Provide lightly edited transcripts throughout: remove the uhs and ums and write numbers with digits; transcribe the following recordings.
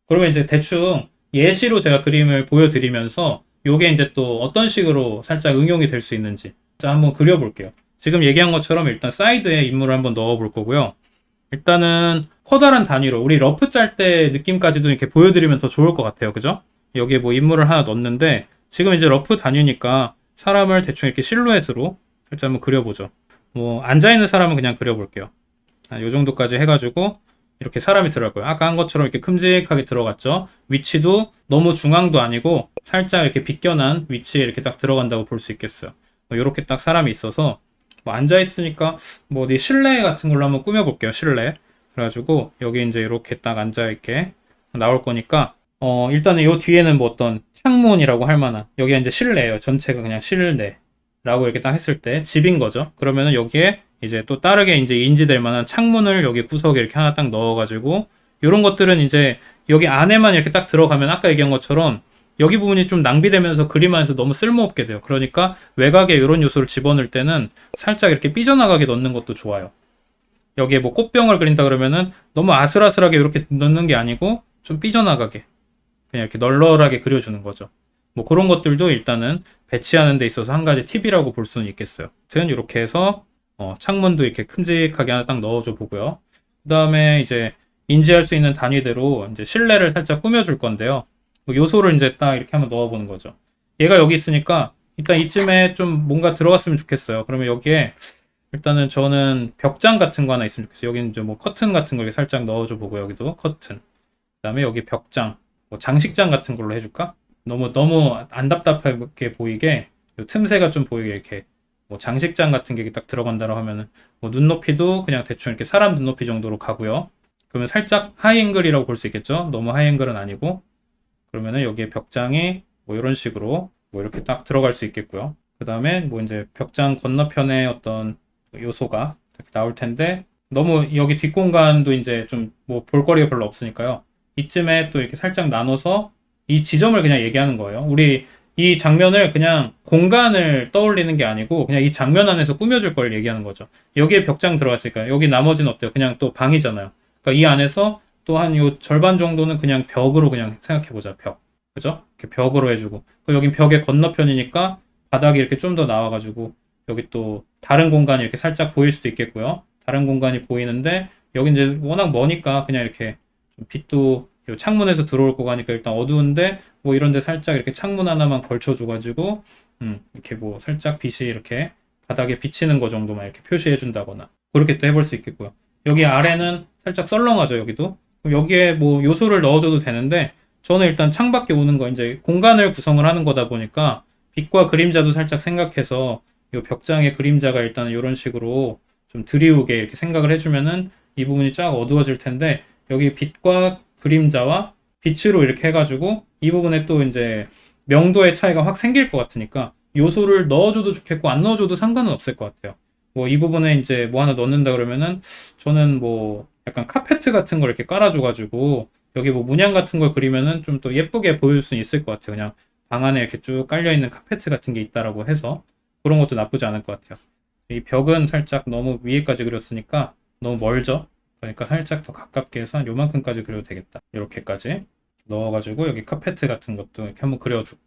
그러면 이제 대충 예시로 제가 그림을 보여드리면서 요게 이제 또 어떤 식으로 살짝 응용이 될 수 있는지 자 한번 그려볼게요. 지금 얘기한 것처럼 일단 사이드에 인물을 한번 넣어 볼 거고요. 일단은 커다란 단위로 우리 러프 짤 때 느낌까지도 이렇게 보여드리면 더 좋을 것 같아요. 그죠? 여기에 뭐 인물을 하나 넣었는데 지금 이제 러프 단위니까 사람을 대충 이렇게 실루엣으로 살짝 한번 그려보죠. 뭐 앉아있는 사람은 그냥 그려볼게요. 요 정도까지 해가지고 이렇게 사람이 들어갈 거예요. 아까 한 것처럼 이렇게 큼직하게 들어갔죠. 위치도 너무 중앙도 아니고 살짝 이렇게 비껴난 위치에 이렇게 딱 들어간다고 볼 수 있겠어요. 뭐 이렇게 딱 사람이 있어서 뭐 앉아 있으니까 뭐 어디 실내 같은 걸로 한번 꾸며볼게요. 실내. 그래가지고 여기 이제 이렇게 딱 앉아 있게 나올 거니까 일단은 요 뒤에는 뭐 어떤 창문이라고 할 만한 여기가 이제 실내예요. 전체가 그냥 실내라고 이렇게 딱 했을 때 집인 거죠. 그러면은 여기에 이제 또 다르게 이제 인지될 만한 창문을 여기 구석에 이렇게 하나 딱 넣어가지고 이런 것들은 이제 여기 안에만 이렇게 딱 들어가면 아까 얘기한 것처럼 여기 부분이 좀 낭비되면서 그림 안에서 너무 쓸모없게 돼요. 그러니까 외곽에 이런 요소를 집어넣을 때는 살짝 이렇게 삐져나가게 넣는 것도 좋아요. 여기에 뭐 꽃병을 그린다 그러면은 너무 아슬아슬하게 이렇게 넣는 게 아니고 좀 삐져나가게 그냥 이렇게 널널하게 그려주는 거죠. 뭐 그런 것들도 일단은 배치하는 데 있어서 한 가지 팁이라고 볼 수는 있겠어요. 아무튼 이렇게 해서 창문도 이렇게 큼직하게 하나 딱 넣어줘 보고요. 그 다음에 이제 인지할 수 있는 단위대로 이제 실내를 살짝 꾸며줄 건데요. 뭐 요소를 이제 딱 이렇게 한번 넣어보는 거죠. 얘가 여기 있으니까 일단 이쯤에 좀 뭔가 들어갔으면 좋겠어요. 그러면 여기에 일단은 저는 벽장 같은 거 하나 있으면 좋겠어요. 여기는 이제 뭐 커튼 같은 거 이렇게 살짝 넣어줘 보고 여기도 커튼. 그 다음에 여기 벽장, 뭐 장식장 같은 걸로 해줄까? 너무 안 답답하게 보이게 요 틈새가 좀 보이게 이렇게 뭐 장식장 같은 게 딱 들어간다고 하면은 뭐 눈높이도 그냥 대충 이렇게 사람 눈높이 정도로 가고요. 그러면 살짝 하이앵글이라고 볼 수 있겠죠? 너무 하이앵글은 아니고 그러면은 여기에 벽장이 뭐 이런 식으로 뭐 이렇게 딱 들어갈 수 있겠고요. 그 다음에 뭐 이제 벽장 건너편에 어떤 요소가 이렇게 나올 텐데 너무 여기 뒷공간도 이제 좀 뭐 볼거리가 별로 없으니까요. 이쯤에 또 이렇게 살짝 나눠서 이 지점을 그냥 얘기하는 거예요. 우리 이 장면을 그냥 공간을 떠올리는 게 아니고 그냥 이 장면 안에서 꾸며줄 걸 얘기하는 거죠. 여기에 벽장 들어갔으니까 여기 나머지는 어때요? 그냥 또 방이잖아요. 그러니까 이 안에서 또 한 요 절반 정도는 그냥 벽으로 그냥 생각해 보자. 벽. 그죠? 이렇게 벽으로 해주고. 여기 벽의 건너편이니까 바닥이 이렇게 좀 더 나와가지고 여기 또 다른 공간이 이렇게 살짝 보일 수도 있겠고요. 다른 공간이 보이는데 여기 이제 워낙 머니까 그냥 이렇게 좀 빛도 요 창문에서 들어올 거고 하니까 일단 어두운데 뭐 이런데 살짝 이렇게 창문 하나만 걸쳐줘가지고 이렇게 뭐 살짝 빛이 이렇게 바닥에 비치는 거 정도만 이렇게 표시해 준다거나 그렇게 또 해볼 수 있겠고요. 여기 아래는 살짝 썰렁하죠. 여기도 그럼 여기에 뭐 요소를 넣어줘도 되는데 저는 일단 창밖에 오는 거 이제 공간을 구성을 하는 거다 보니까 빛과 그림자도 살짝 생각해서 이 벽장의 그림자가 일단 이런 식으로 좀 드리우게 이렇게 생각을 해주면은 이 부분이 쫙 어두워질 텐데 여기 빛과 그림자와 빛으로 이렇게 해가지고 이 부분에 또 이제 명도의 차이가 확 생길 것 같으니까 요소를 넣어줘도 좋겠고 안 넣어줘도 상관은 없을 것 같아요. 뭐 이 부분에 이제 뭐 하나 넣는다 그러면은 저는 뭐 약간 카페트 같은 걸 이렇게 깔아줘가지고 여기 뭐 문양 같은 걸 그리면은 좀 더 예쁘게 보일 수 있을 것 같아요. 그냥 방 안에 이렇게 쭉 깔려있는 카페트 같은 게 있다라고 해서 그런 것도 나쁘지 않을 것 같아요. 이 벽은 살짝 너무 위에까지 그렸으니까 너무 멀죠? 그러니까 살짝 더 가깝게 해서 한 요만큼까지 그려도 되겠다. 이렇게까지 넣어가지고 여기 카페트 같은 것도 이렇게 한번 그려주고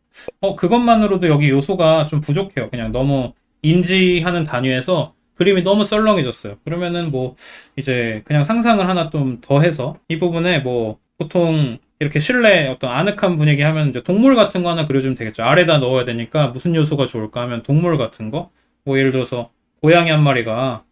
그것만으로도 여기 요소가 좀 부족해요. 그냥 너무 인지하는 단위에서 그림이 너무 썰렁해졌어요. 그러면은 뭐 이제 그냥 상상을 하나 좀 더 해서 이 부분에 뭐 보통 이렇게 실내 어떤 아늑한 분위기 하면 이제 동물 같은 거 하나 그려주면 되겠죠. 아래다 넣어야 되니까 무슨 요소가 좋을까 하면 동물 같은 거. 뭐 예를 들어서 고양이 한 마리가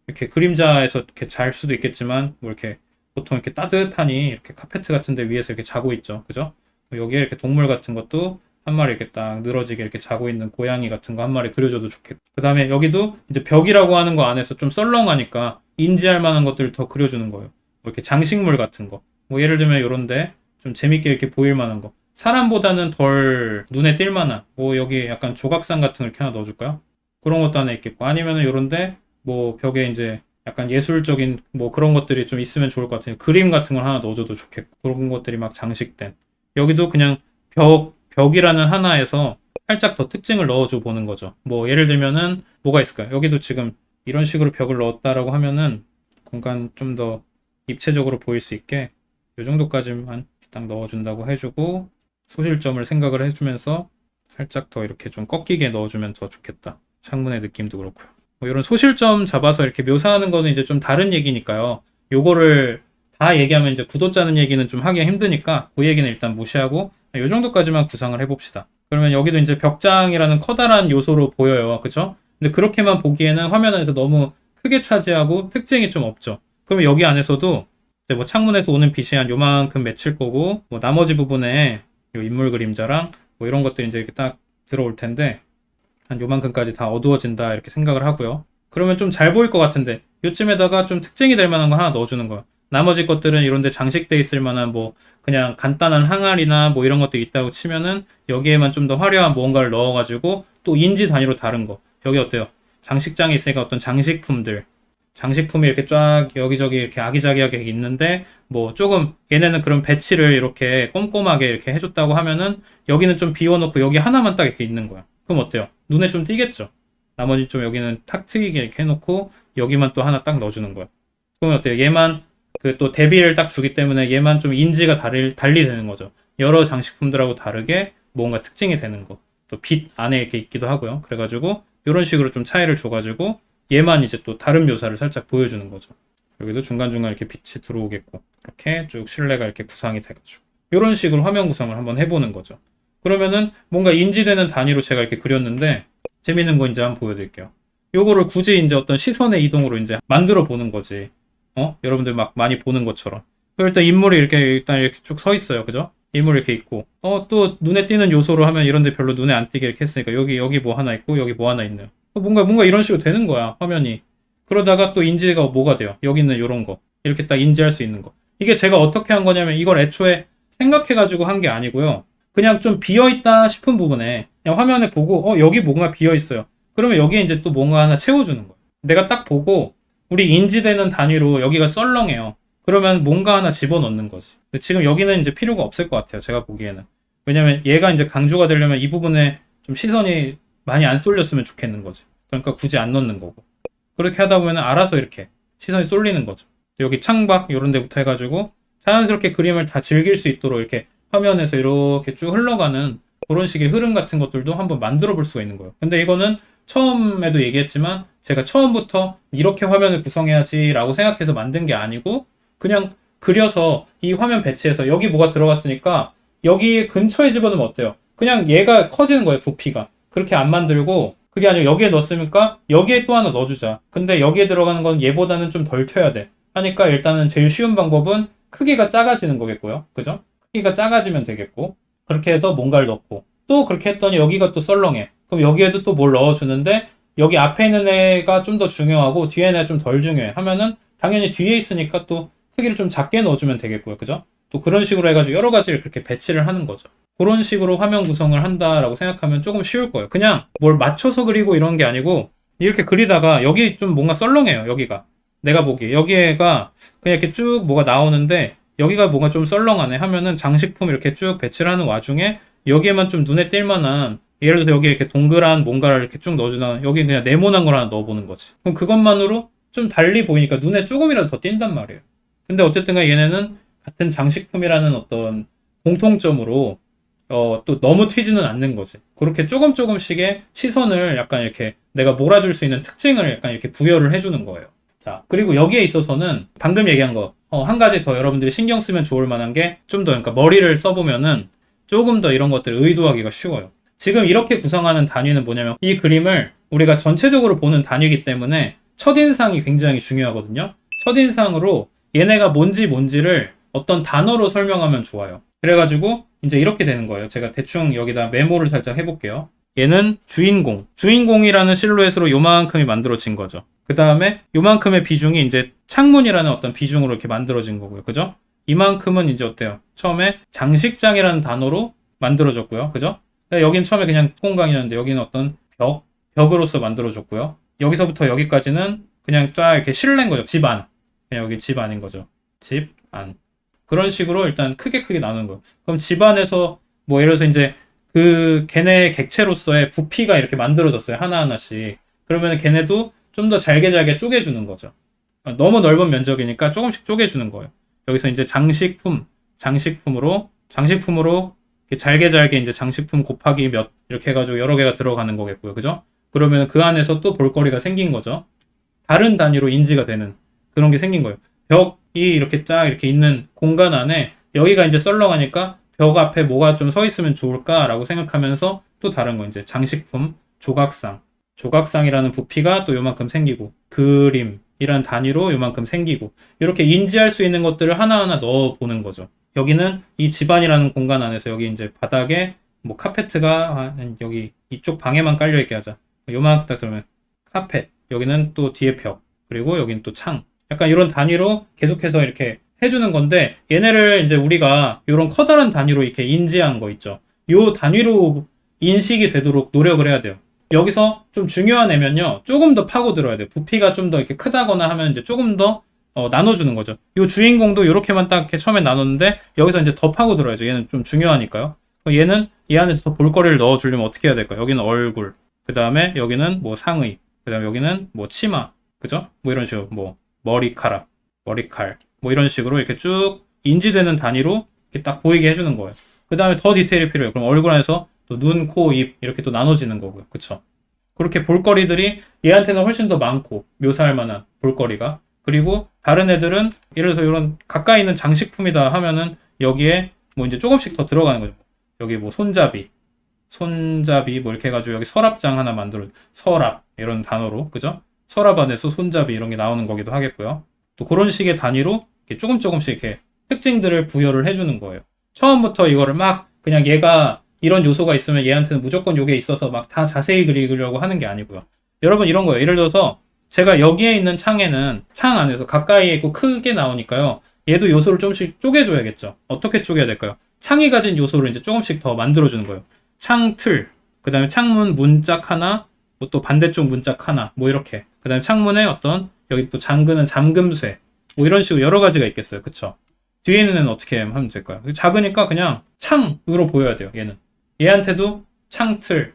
이렇게 그림자에서 이렇게 잘 수도 있겠지만 뭐 이렇게 보통 이렇게 따뜻하니 이렇게 카페트 같은 데 위에서 이렇게 자고 있죠. 그죠? 여기에 이렇게 동물 같은 것도 한 마리 이렇게 딱 늘어지게 이렇게 자고 있는 고양이 같은 거 한 마리 그려줘도 좋겠고. 그 다음에 여기도 이제 벽이라고 하는 거 안에서 좀 썰렁하니까 인지할 만한 것들을 더 그려주는 거예요. 뭐 이렇게 장식물 같은 거. 뭐 예를 들면 이런데 좀 재밌게 이렇게 보일 만한 거. 사람보다는 덜 눈에 띌 만한 뭐 여기 약간 조각상 같은 걸 이렇게 하나 넣어줄까요? 그런 것도 하나 있겠고 아니면은 이런데 뭐 벽에 이제 약간 예술적인 뭐 그런 것들이 좀 있으면 좋을 것 같아요. 그림 같은 걸 하나 넣어줘도 좋겠고 그런 것들이 막 장식된 여기도 그냥 벽이라는 하나에서 살짝 더 특징을 넣어줘 보는 거죠. 뭐 예를 들면은 뭐가 있을까요? 여기도 지금 이런 식으로 벽을 넣었다라고 하면은 공간 좀 더 입체적으로 보일 수 있게 이 정도까지만 딱 넣어준다고 해주고 소실점을 생각을 해주면서 살짝 더 이렇게 좀 꺾이게 넣어주면 더 좋겠다. 창문의 느낌도 그렇고요. 뭐 이런 소실점 잡아서 이렇게 묘사하는 거는 이제 좀 다른 얘기니까요. 요거를 다 얘기하면 이제 구도 짜는 얘기는 좀 하기가 힘드니까 그 얘기는 일단 무시하고 요 정도까지만 구상을 해봅시다. 그러면 여기도 이제 벽장이라는 커다란 요소로 보여요. 그쵸? 근데 그렇게만 보기에는 화면 안에서 너무 크게 차지하고 특징이 좀 없죠. 그러면 여기 안에서도 이제 뭐 창문에서 오는 빛이 한 요만큼 맺힐 거고 뭐 나머지 부분에 요 인물 그림자랑 뭐 이런 것들이 이제 이렇게 딱 들어올 텐데 한 요만큼까지 다 어두워진다 이렇게 생각을 하고요. 그러면 좀 잘 보일 것 같은데 요쯤에다가 좀 특징이 될 만한 거 하나 넣어주는 거예요. 나머지 것들은 이런 데 장식돼 있을 만한 뭐 그냥 간단한 항아리나 뭐 이런 것도 있다고 치면은 여기에만 좀 더 화려한 무언가를 넣어가지고 또 인지 단위로 다른 거. 여기 어때요? 장식장에 있으니까 어떤 장식품이 이렇게 쫙 여기저기 이렇게 아기자기하게 있는데 뭐 조금 얘네는 그런 배치를 이렇게 꼼꼼하게 이렇게 해줬다고 하면은 여기는 좀 비워놓고 여기 하나만 딱 이렇게 있는 거야. 그럼 어때요? 눈에 좀 띄겠죠? 나머지 좀 여기는 탁 트이게 이렇게 해놓고 여기만 또 하나 딱 넣어주는 거야. 그러면 어때요? 얘만 그 또 대비를 딱 주기 때문에 얘만 좀 인지가 달리 되는 거죠. 여러 장식품들하고 다르게 뭔가 특징이 되는 거. 또 빛 안에 이렇게 있기도 하고요. 그래가지고 이런 식으로 좀 차이를 줘가지고 얘만 이제 또 다른 묘사를 살짝 보여주는 거죠. 여기도 중간중간 이렇게 빛이 들어오겠고 이렇게 쭉 실내가 이렇게 구상이 돼가지고 이런 식으로 화면 구성을 한번 해보는 거죠. 그러면은 뭔가 인지되는 단위로 제가 이렇게 그렸는데 재밌는 거 이제 한번 보여드릴게요. 요거를 굳이 이제 어떤 시선의 이동으로 이제 만들어 보는 거지. 여러분들 막 많이 보는 것처럼. 일단 인물이 일단 이렇게 쭉 서 있어요. 그죠? 인물이 이렇게 있고. 또 눈에 띄는 요소로 하면 이런데 별로 눈에 안 띄게 이렇게 했으니까 여기 뭐 하나 있고 여기 뭐 하나 있네요. 뭔가 이런 식으로 되는 거야. 화면이. 그러다가 또 인지가 뭐가 돼요? 여기 있는 요런 거. 이렇게 딱 인지할 수 있는 거. 이게 제가 어떻게 한 거냐면 이걸 애초에 생각해가지고 한 게 아니고요. 그냥 좀 비어있다 싶은 부분에 그냥 화면에 보고 여기 뭔가 비어있어요. 그러면 여기에 이제 또 뭔가 하나 채워주는 거예요. 내가 딱 보고 우리 인지되는 단위로 여기가 썰렁해요. 그러면 뭔가 하나 집어넣는 거지. 근데 지금 여기는 이제 필요가 없을 것 같아요. 제가 보기에는. 왜냐면 얘가 이제 강조가 되려면 이 부분에 좀 시선이 많이 안 쏠렸으면 좋겠는 거지. 그러니까 굳이 안 넣는 거고. 그렇게 하다 보면 알아서 이렇게 시선이 쏠리는 거죠. 여기 창밖 이런 데부터 해가지고 자연스럽게 그림을 다 즐길 수 있도록 이렇게 화면에서 이렇게 쭉 흘러가는 그런 식의 흐름 같은 것들도 한번 만들어 볼 수가 있는 거예요. 근데 이거는 처음에도 얘기했지만 제가 처음부터 이렇게 화면을 구성해야지 라고 생각해서 만든 게 아니고 그냥 그려서 이 화면 배치해서 여기 뭐가 들어갔으니까 여기 근처에 집어넣으면 어때요? 그냥 얘가 커지는 거예요. 부피가. 그렇게 안 만들고 그게 아니고 여기에 넣었으니까 여기에 또 하나 넣어주자. 근데 여기에 들어가는 건 얘보다는 좀 덜 튀어야 돼. 하니까 일단은 제일 쉬운 방법은 크기가 작아지는 거겠고요. 그죠? 크기가 작아지면 되겠고 그렇게 해서 뭔가를 넣고 또 그렇게 했더니 여기가 또 썰렁해. 그럼 여기에도 또 뭘 넣어주는데 여기 앞에 있는 애가 좀 더 중요하고 뒤에 있는 애가 좀 덜 중요해 하면은 당연히 뒤에 있으니까 또 크기를 좀 작게 넣어주면 되겠고요. 그죠? 또 그런 식으로 해가지고 여러 가지를 그렇게 배치를 하는 거죠. 그런 식으로 화면 구성을 한다라고 생각하면 조금 쉬울 거예요. 그냥 뭘 맞춰서 그리고 이런 게 아니고 이렇게 그리다가 여기 좀 뭔가 썰렁해요. 여기가. 내가 보기에. 여기가 그냥 이렇게 쭉 뭐가 나오는데 여기가 뭔가 좀 썰렁하네 하면은 장식품 이렇게 쭉 배치를 하는 와중에 여기에만 좀 눈에 띌 만한 예를 들어서 여기 이렇게 동그란 뭔가를 이렇게 쭉 넣어주나 여기 그냥 네모난 걸 하나 넣어보는 거지. 그럼 그것만으로 좀 달리 보이니까 눈에 조금이라도 더 띈단 말이에요. 근데 어쨌든 얘네는 같은 장식품이라는 어떤 공통점으로 또 너무 튀지는 않는 거지. 그렇게 조금씩의 시선을 약간 이렇게 내가 몰아줄 수 있는 특징을 약간 이렇게 부여를 해주는 거예요. 자, 그리고 여기에 있어서는 방금 얘기한 거, 한 가지 더 여러분들이 신경 쓰면 좋을 만한 게 좀 더, 그러니까 머리를 써보면은 조금 더 이런 것들을 의도하기가 쉬워요. 지금 이렇게 구성하는 단위는 뭐냐면 이 그림을 우리가 전체적으로 보는 단위이기 때문에 첫인상이 굉장히 중요하거든요. 첫인상으로 얘네가 뭔지를 어떤 단어로 설명하면 좋아요. 그래가지고 이제 이렇게 되는 거예요. 제가 대충 여기다 메모를 살짝 해볼게요. 얘는 주인공이라는 실루엣으로 요만큼이 만들어진 거죠. 그 다음에 요만큼의 비중이 이제 창문이라는 어떤 비중으로 이렇게 만들어진 거고요. 그죠? 이만큼은 이제 어때요? 처음에 장식장이라는 단어로 만들어졌고요. 그죠? 여긴 처음에 그냥 공간이었는데 여기는 어떤 벽으로서 만들어졌고요. 여기서부터 여기까지는 그냥 쫙 이렇게 실내인 거죠. 집 안. 그냥 여기 집 안인 거죠. 집 안. 그런 식으로 일단 크게 나누는 거예요. 그럼 집 안에서 뭐 예를 들어서 이제 그 걔네 객체로서의 부피가 이렇게 만들어졌어요. 하나하나씩. 그러면 걔네도 좀 더 잘게 쪼개주는 거죠. 너무 넓은 면적이니까 조금씩 쪼개주는 거예요. 여기서 이제 장식품, 장식품으로 이렇게 잘게 이제 장식품 곱하기 몇 이렇게 해가지고 여러 개가 들어가는 거겠고요. 그죠? 그러면 그 안에서 또 볼거리가 생긴 거죠. 다른 단위로 인지가 되는 그런 게 생긴 거예요. 벽이 이렇게 쫙 이렇게 있는 공간 안에 여기가 이제 썰렁하니까 벽 앞에 뭐가 좀 서 있으면 좋을까라고 생각하면서 또 다른 거 이제 장식품, 조각상이라는 부피가 또 요만큼 생기고 그림이란 단위로 요만큼 생기고 이렇게 인지할 수 있는 것들을 하나하나 넣어 보는 거죠. 여기는 이 집안이라는 공간 안에서 여기 이제 바닥에 뭐 카페트가 여기 이쪽 방에만 깔려 있게 하자. 요만큼 딱 들으면 카펫, 여기는 또 뒤에 벽, 그리고 여기는 또 창. 약간 이런 단위로 계속해서 이렇게 해주는 건데 얘네를 이제 우리가 이런 커다란 단위로 이렇게 인지한 거 있죠. 요 단위로 인식이 되도록 노력을 해야 돼요. 여기서 좀 중요한 애면요. 조금 더 파고들어야 돼요. 부피가 좀 더 이렇게 크다거나 하면 이제 조금 더 나눠주는 거죠. 요 주인공도 이렇게만 딱 이렇게 처음에 나눴는데 여기서 이제 더 파고들어야죠. 얘는 좀 중요하니까요. 얘는 이 안에서 더 볼거리를 넣어주려면 어떻게 해야 될까요? 여기는 얼굴, 그 다음에 여기는 뭐 상의, 그 다음에 여기는 뭐 치마, 그죠? 뭐 이런 식으로 뭐 머리카락, 머리칼, 뭐 이런 식으로 이렇게 쭉 인지되는 단위로 이렇게 딱 보이게 해주는 거예요. 그 다음에 더 디테일이 필요해요. 그럼 얼굴 안에서 또 눈, 코, 입 이렇게 또 나눠지는 거고요. 그쵸? 그렇게 볼거리들이 얘한테는 훨씬 더 많고 묘사할 만한 볼거리가. 그리고 다른 애들은 예를 들어서 이런 가까이 있는 장식품이다 하면은 여기에 뭐 이제 조금씩 더 들어가는 거죠. 여기 뭐 손잡이 뭐 이렇게 해가지고 여기 서랍장 하나 만들어 서랍 이런 단어로 그죠? 서랍 안에서 손잡이 이런 게 나오는 거기도 하겠고요. 또 그런 식의 단위로 이렇게 조금씩 이렇게 특징들을 부여를 해주는 거예요. 처음부터 이거를 막 그냥 얘가 이런 요소가 있으면 얘한테는 무조건 요게 있어서 막 다 자세히 그리려고 하는 게 아니고요. 여러분 이런 거예요. 예를 들어서 제가 여기에 있는 창에는 창 안에서 가까이에 있고 크게 나오니까요. 얘도 요소를 조금씩 쪼개줘야겠죠. 어떻게 쪼개야 될까요? 창이 가진 요소를 이제 조금씩 더 만들어주는 거예요. 창 틀, 그 다음에 창문 문짝 하나, 뭐 또 반대쪽 문짝 하나, 뭐 이렇게. 그 다음에 창문에 어떤 여기 또 잠그는 잠금쇠, 뭐 이런 식으로 여러 가지가 있겠어요. 그쵸? 뒤에 있는 애는 어떻게 하면 될까요? 작으니까 그냥 창으로 보여야 돼요. 얘한테도 창틀,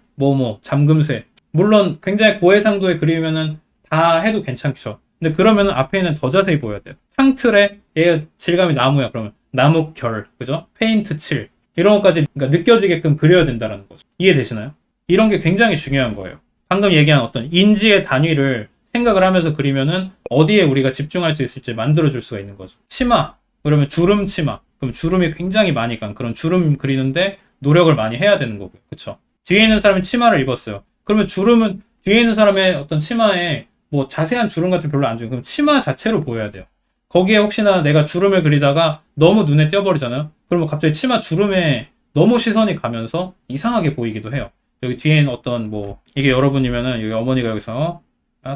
잠금쇠. 물론 굉장히 고해상도의 그림이면은 다 해도 괜찮죠. 근데 그러면은 앞에 있는 더 자세히 보여야 돼요. 창틀에 얘 질감이 나무야. 그러면 나무 결, 그죠? 페인트 칠. 이런 것까지 그러니까 느껴지게끔 그려야 된다는 거죠. 이해되시나요? 이런 게 굉장히 중요한 거예요. 방금 얘기한 어떤 인지의 단위를 생각을 하면서 그리면은 어디에 우리가 집중할 수 있을지 만들어줄 수가 있는 거죠. 치마, 그러면 주름 치마. 그럼 주름이 굉장히 많이 간 그런 주름 그리는데 노력을 많이 해야 되는 거고요. 그쵸? 뒤에 있는 사람이 치마를 입었어요. 그러면 주름은 뒤에 있는 사람의 어떤 치마에 뭐 자세한 주름 같은 거 별로 안 줘요. 그럼 치마 자체로 보여야 돼요. 거기에 혹시나 내가 주름을 그리다가 너무 눈에 띄어버리잖아요. 그러면 갑자기 치마 주름에 너무 시선이 가면서 이상하게 보이기도 해요. 여기 뒤에는 어떤 뭐 이게 여러분이면은 여기 어머니가 여기서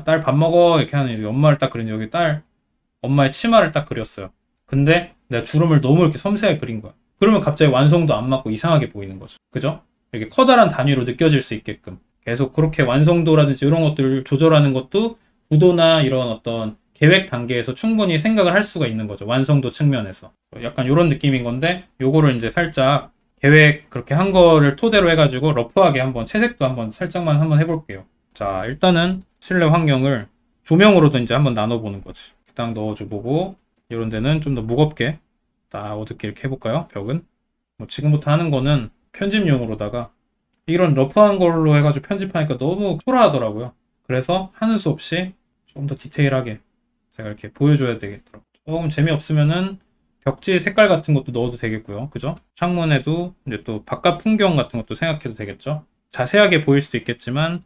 딸 밥 먹어 이렇게 하는 여기 엄마를 딱 그리는 여기 딸 엄마의 치마를 딱 그렸어요. 근데 내가 주름을 너무 이렇게 섬세하게 그린 거야. 그러면 갑자기 완성도 안 맞고 이상하게 보이는 거죠. 그죠? 이렇게 커다란 단위로 느껴질 수 있게끔 계속 그렇게 완성도라든지 이런 것들을 조절하는 것도 구도나 이런 어떤 계획 단계에서 충분히 생각을 할 수가 있는 거죠. 완성도 측면에서. 약간 이런 느낌인 건데 요거를 이제 살짝 계획 그렇게 한 거를 토대로 해가지고 러프하게 한번 채색도 한번 살짝만 한번 해볼게요. 자, 일단은 실내 환경을 조명으로도 이제 한번 나눠보는 거지. 딱 넣어줘보고 이런 데는 좀 더 무겁게 딱 어둡게 이렇게 해볼까요? 벽은 뭐 지금부터 하는 거는 편집용으로다가 이런 러프한 걸로 해가지고 편집하니까 너무 초라하더라고요. 그래서 하는 수 없이 조금 더 디테일하게 제가 이렇게 보여줘야 되겠더라고요. 조금 재미없으면은 벽지 색깔 같은 것도 넣어도 되겠고요. 그죠? 창문에도 이제 또 바깥 풍경 같은 것도 생각해도 되겠죠? 자세하게 보일 수도 있겠지만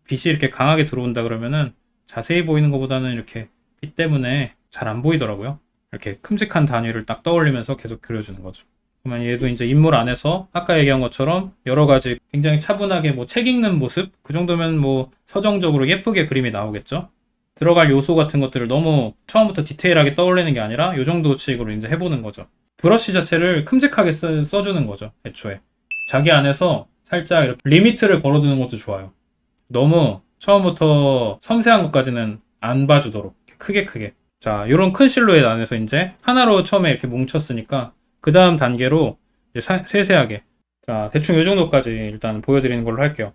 빛이 이렇게 강하게 들어온다 그러면은 자세히 보이는 것보다는 이렇게 빛 때문에 잘 안 보이더라고요. 이렇게 큼직한 단위를 딱 떠올리면서 계속 그려주는 거죠. 그러면 얘도 이제 인물 안에서 아까 얘기한 것처럼 여러 가지 굉장히 차분하게 뭐 책 읽는 모습 그 정도면 뭐 서정적으로 예쁘게 그림이 나오겠죠. 들어갈 요소 같은 것들을 너무 처음부터 디테일하게 떠올리는 게 아니라 요 정도 식으로 이제 해보는 거죠. 브러쉬 자체를 큼직하게 써주는 거죠. 애초에 자기 안에서 살짝 이렇게 리미트를 걸어두는 것도 좋아요. 너무 처음부터 섬세한 것까지는 안 봐주도록 크게 자, 요런 큰 실루엣 안에서 이제 하나로 처음에 이렇게 뭉쳤으니까 그 다음 단계로 이제 세세하게 자, 대충 요 정도까지 일단 보여드리는 걸로 할게요.